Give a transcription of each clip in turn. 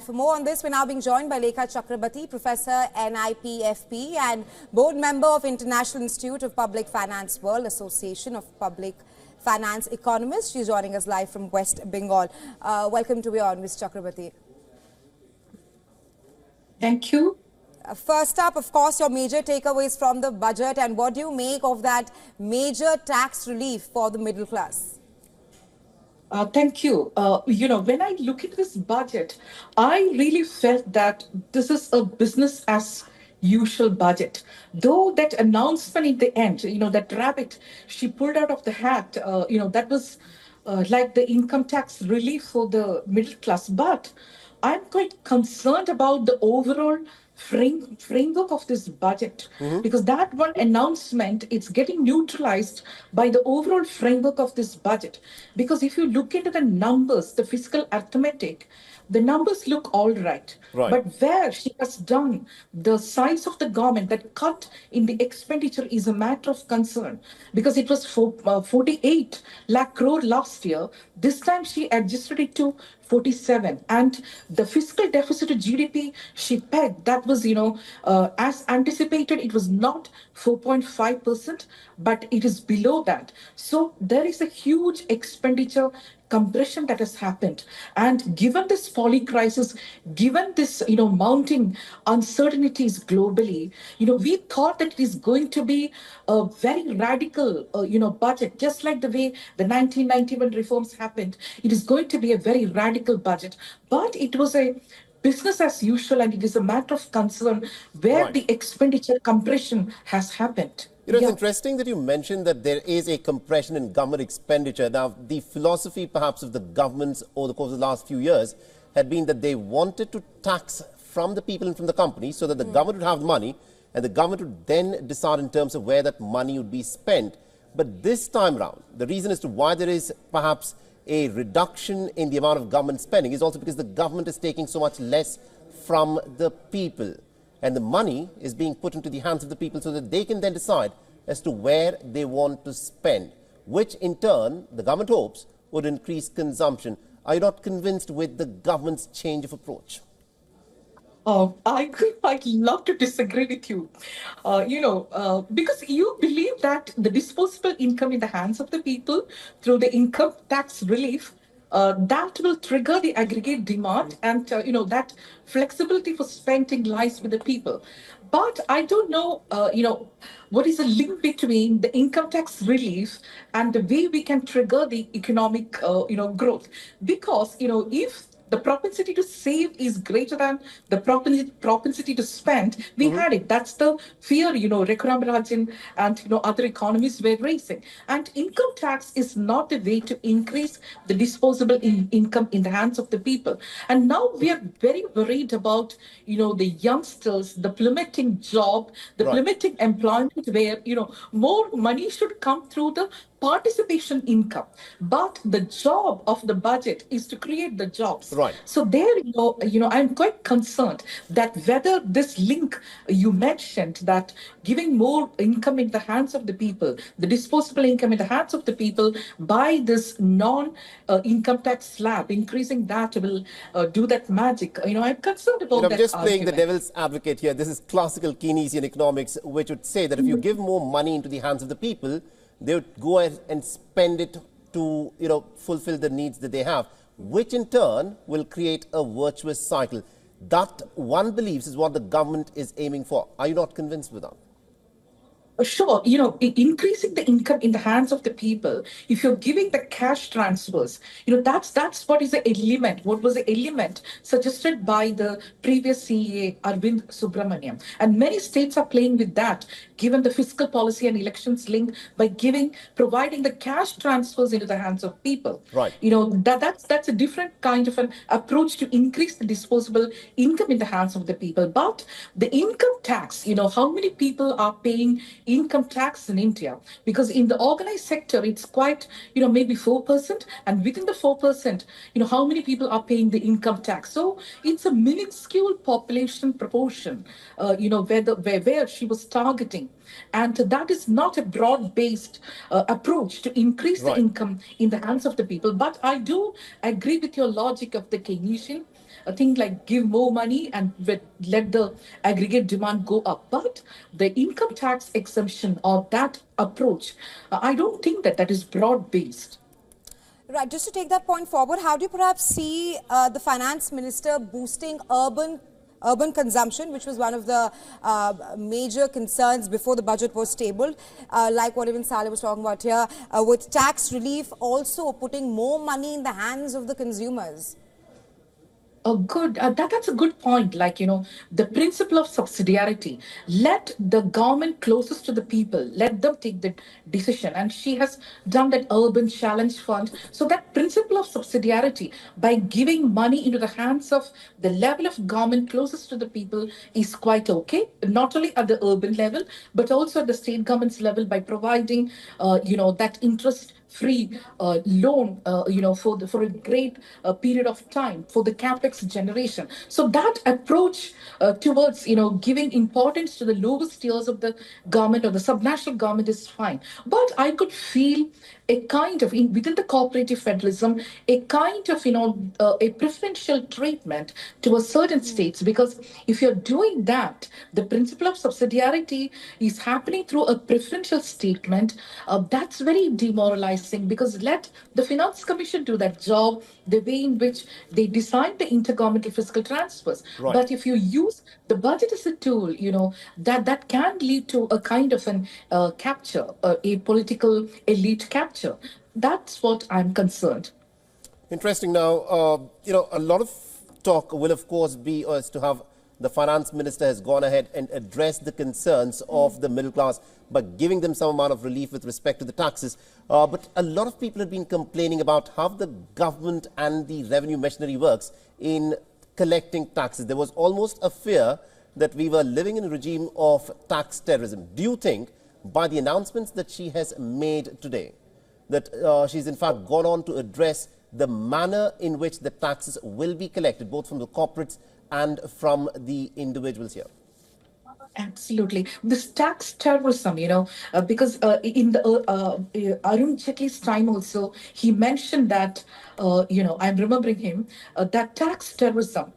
for more on this, we're now being joined by Lakh Professor NIPFP and Board Member of International Institute of Public Finance World Association of Public Finance Economists. She's joining us live from West Bengal. Welcome to WION, Ms. Chakrabarti. Thank you. First up, of course, your major takeaways from the budget, and what do you make of that major tax relief for the middle class? Thank you. When I look at this budget, I really felt that this is a business as usual budget. Though that announcement in the end, that rabbit she pulled out of the hat, that was like the income tax relief for the middle class. But I'm quite concerned about the overall framework of this budget, because that one announcement, it's getting neutralized by the overall framework of this budget. Because if you look into the numbers, the fiscal arithmetic, the numbers look all right. But where she has done the size of the government, that cut in the expenditure is a matter of concern, because it was 48 lakh crore last year. This time she adjusted it to 47, and the fiscal deficit to GDP she pegged, that was, as anticipated, it was not 4.5%, but it is below that. So there is a huge expenditure compression that has happened. And given this poly crisis, given this, mounting uncertainties globally, we thought that it is going to be a very radical, budget, just like the way the 1991 reforms happened. It is going to be a very radical budget, but it was a business as usual, and it is a matter of concern where the expenditure compression has happened. It's interesting that you mentioned that there is a compression in government expenditure. Now, the philosophy perhaps of the governments over the course of the last few years had been that they wanted to tax from the people and from the companies so that the government would have money and the government would then decide in terms of where that money would be spent. But this time around, the reason as to why there is perhaps a reduction in the amount of government spending is also because the government is taking so much less from the people. And the money is being put into the hands of the people so that they can then decide as to where they want to spend, which in turn, the government hopes, would increase consumption. Are you not convinced with the government's change of approach? I'd love to disagree with you, because you believe that the disposable income in the hands of the people through the income tax relief, that will trigger the aggregate demand, and that flexibility for spending lies with the people. But I don't know, what is the link between the income tax relief and the way we can trigger the economic, growth. Because, if the propensity to save is greater than the propensity to spend, we had it. That's the fear, Rekram Rajan and, other economists were raising. And income tax is not a way to increase the disposable income in the hands of the people. And now we are very worried about, the youngsters, the plummeting job, the plummeting employment, where, more money should come through the participation income. But the job of the budget is to create the jobs. So there, I'm quite concerned that whether this link you mentioned, that giving more income in the hands of the people, the disposable income in the hands of the people by this non-income tax slab, increasing that will do that magic. I'm concerned about that. I'm just playing the devil's advocate here. This is classical Keynesian economics, which would say that if you give more money into the hands of the people, they would go ahead and spend it to, fulfill the needs that they have, which in turn will create a virtuous cycle. That one believes is what the government is aiming for. Are you not convinced with that? Sure, increasing the income in the hands of the people, if you're giving the cash transfers, that's what is the element, what was the element suggested by the previous CEA, Arvind Subramaniam. And many states are playing with that, given the fiscal policy and elections link, by providing the cash transfers into the hands of people. That's a different kind of an approach to increase the disposable income in the hands of the people. But the income tax, how many people are paying income tax in India? Because in the organized sector, it's quite, maybe 4%. And within the 4%, how many people are paying the income tax? So it's a minuscule population proportion, where she was targeting. And that is not a broad-based approach to increase the income in the hands of the people. But I do agree with your logic of the Keynesian a thing like give more money and let the aggregate demand go up. But the income tax exemption or that approach, I don't think that that is broad based. Right, just to take that point forward, how do you perhaps see the finance minister boosting urban consumption, which was one of the major concerns before the budget was tabled, like what even Saleh was talking about here, with tax relief also putting more money in the hands of the consumers? Oh, good. That's a good point. Like, the principle of subsidiarity. Let the government closest to the people, let them take the decision. And she has done that urban challenge fund. So that principle of subsidiarity by giving money into the hands of the level of government closest to the people is quite okay. Not only at the urban level, but also at the state government's level by providing, that interest free loan, for a great period of time for the capex generation. So that approach towards giving importance to the lowest tiers of the government or the subnational government is fine. But I could feel a kind of within the cooperative federalism, a kind of a preferential treatment to a certain states, because if you're doing that, the principle of subsidiarity is happening through a preferential statement. That's very demoralizing, because let the finance commission do that job, the way in which they decide the intergovernmental fiscal transfers. Right. But if you use the budget as a tool, that can lead to a kind of an capture, a political elite capture. That's what I'm concerned. Interesting. Now, a lot of talk will, of course, be as to have the finance minister has gone ahead and addressed the concerns of the middle class by giving them some amount of relief with respect to the taxes. But a lot of people have been complaining about how the government and the revenue machinery works in collecting taxes. There was almost a fear that we were living in a regime of tax terrorism. Do you think, by the announcements that she has made today, that she's in fact gone on to address the manner in which the taxes will be collected, both from the corporates and from the individuals here? Absolutely. This tax terrorism, because in the Arun Jaitley's time also, he mentioned that, I'm remembering him, that tax terrorism,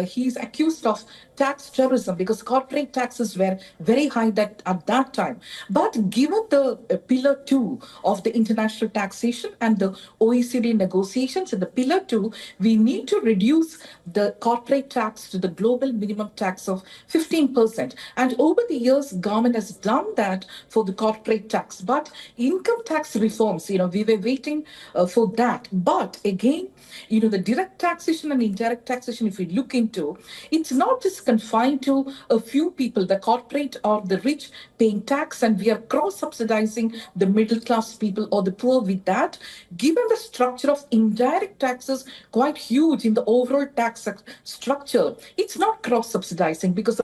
he's accused of tax terrorism because corporate taxes were very high at that time. But given the pillar two of the international taxation and the OECD negotiations in the pillar two, we need to reduce the corporate tax to the global minimum tax of 15%. And over the years, government has done that for the corporate tax. But income tax reforms, we were waiting for that. But again, the direct taxation and indirect taxation, if we look into, it's not just confined to a few people, the corporate or the rich paying tax, and we are cross-subsidizing the middle class people or the poor with that. Given the structure of indirect taxes, quite huge in the overall tax structure, it's not cross-subsidizing because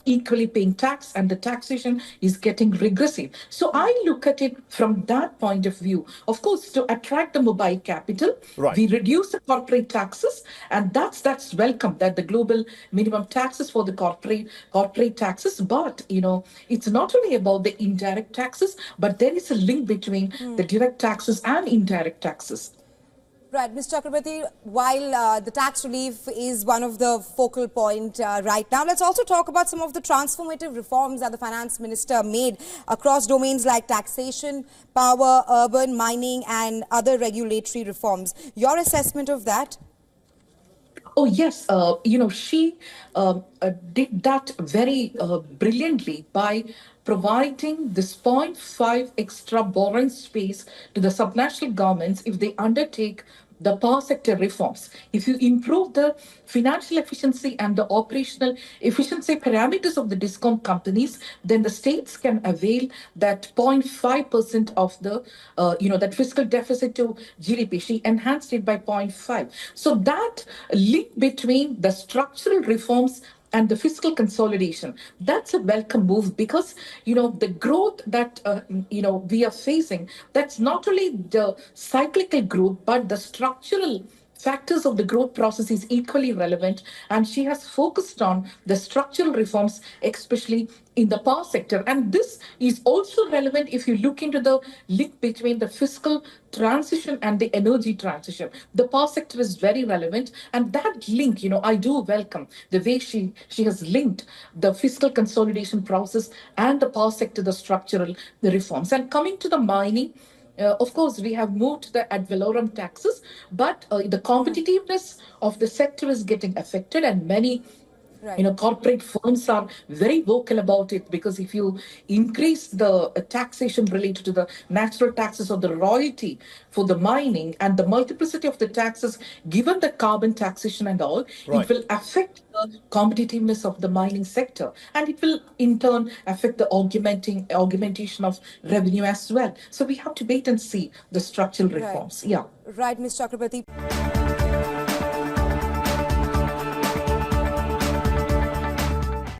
equally paying tax and the taxation is getting regressive. So I look at it from that point of view. Of course, to attract the mobile capital, Right. we reduce the corporate taxes, and that's welcome, that the global minimum taxes for the corporate taxes. But it's not only about the indirect taxes, but there is a link between the direct taxes and indirect taxes. Right, Ms. Chakrabarti, while the tax relief is one of the focal point right now, let's also talk about some of the transformative reforms that the finance minister made across domains like taxation, power, urban, mining and other regulatory reforms. Your assessment of that? Oh, yes. She did that very brilliantly by providing this zero point 0.5 extra borrowing space to the subnational governments if they undertake the power sector reforms. If you improve the financial efficiency and the operational efficiency parameters of the discom companies, then the states can avail that 0.5% of the, that fiscal deficit to GDP. She enhanced it by 0.5. So that link between the structural reforms and the fiscal consolidation, that's a welcome move, because the growth that we are facing, that's not only the cyclical growth but the structural factors of the growth process is equally relevant, and she has focused on the structural reforms, especially in the power sector. And this is also relevant if you look into the link between the fiscal transition and the energy transition. The power sector is very relevant, and that link, I do welcome the way she has linked the fiscal consolidation process and the power sector, the reforms. And coming to the mining, of course, we have moved the ad valorem taxes, but the competitiveness of the sector is getting affected, and many Right. corporate firms are very vocal about it, because if you increase the taxation related to the natural taxes or the royalty for the mining and the multiplicity of the taxes, given the carbon taxation and all, Right. it will affect the competitiveness of the mining sector, and it will in turn affect the augmentation of revenue as well. So we have to wait and see the structural Right. reforms. Yeah. Right, Ms. Chakrabarti.